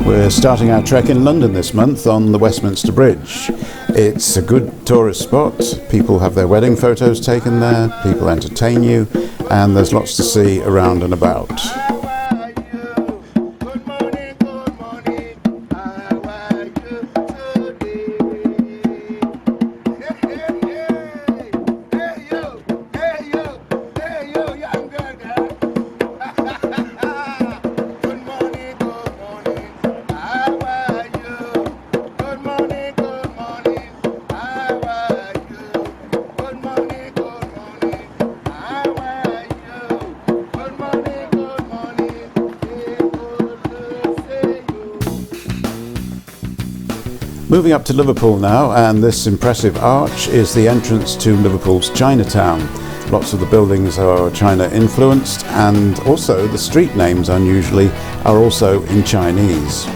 We're starting our trek in London this month on the Westminster Bridge. It's a good tourist spot. People have their wedding photos taken there, people entertain you, and there's lots to see around and about. Moving up to Liverpool now, and this impressive arch is the entrance to Liverpool's Chinatown. Lots of the buildings are China influenced, and also the street names unusually are also in Chinese.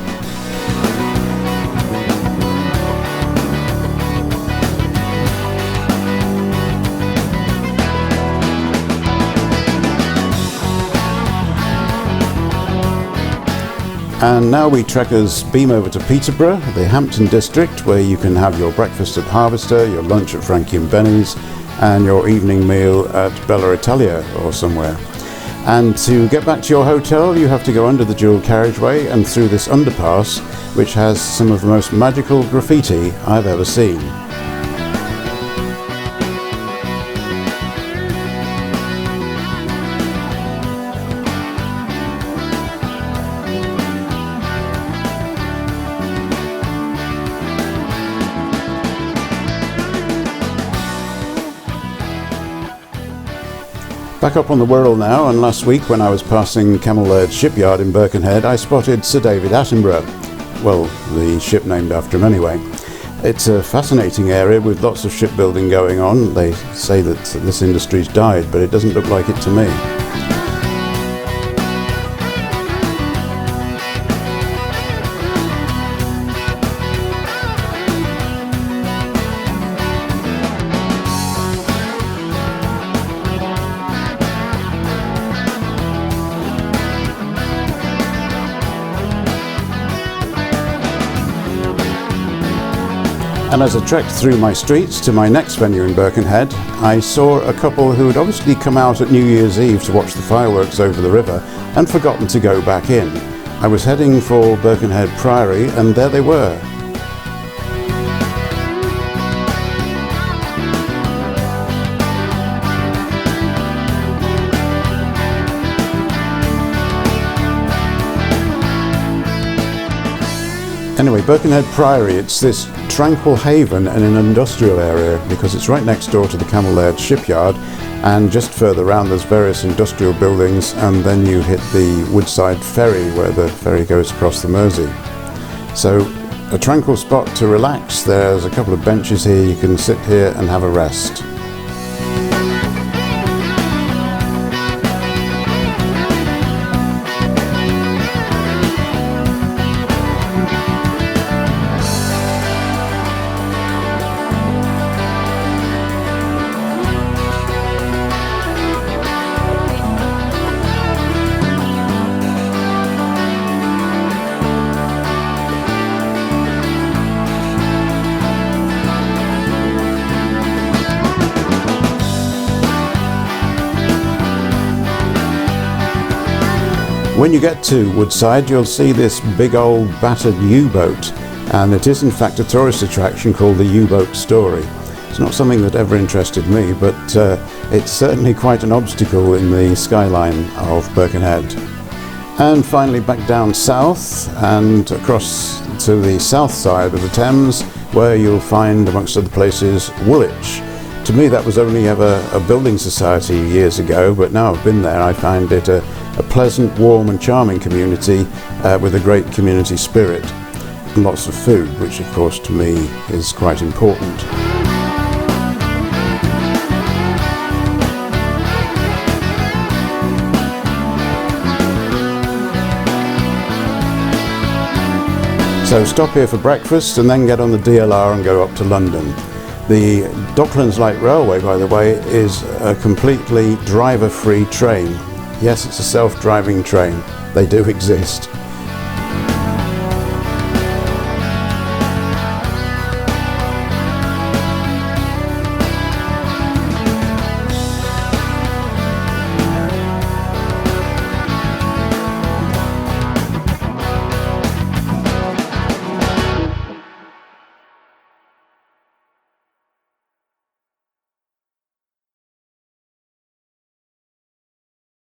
And now we trekkers beam over to Peterborough, the Hampton district, where you can have your breakfast at Harvester, your lunch at Frankie and Benny's, and your evening meal at Bella Italia or somewhere. And to get back to your hotel, you have to go under the dual carriageway and through this underpass, which has some of the most magical graffiti I've ever seen. Back up on the Wirral now, and last week when I was passing Camel shipyard in Birkenhead, I spotted Sir David Attenborough. Well, the ship named after him anyway. It's a fascinating area with lots of shipbuilding going on. They say that this industry's died, but it doesn't look like it to me. And as I trekked through my streets to my next venue in Birkenhead, I saw a couple who had obviously come out at New Year's Eve to watch the fireworks over the river and forgotten to go back in. I was heading for Birkenhead Priory, and there they were. Anyway, Birkenhead Priory, it's this tranquil haven in an industrial area because it's right next door to the Camel shipyard, and just further around there's various industrial buildings, and then you hit the Woodside ferry where the ferry goes across the Mersey. So a tranquil spot to relax. There's a couple of benches here, you can sit here and have a rest. When you get to Woodside, you'll see this big old battered U-boat, and it is in fact a tourist attraction called the UBoat Story. It's not something that ever interested me, but it's certainly quite an obstacle in the skyline of Birkenhead. And finally back down south and across to the south side of the Thames, where you'll find, amongst other places, Woollett. To me that was only ever a building society years ago, but now I've been there I find it a pleasant, warm and charming community with a great community spirit and lots of food, which of course to me is quite important. So stop here for breakfast and then get on the DLR and go up to London. The Docklands Light Railway, by the way, is a completely driver-free train. Yes, it's a self-driving train. They do exist.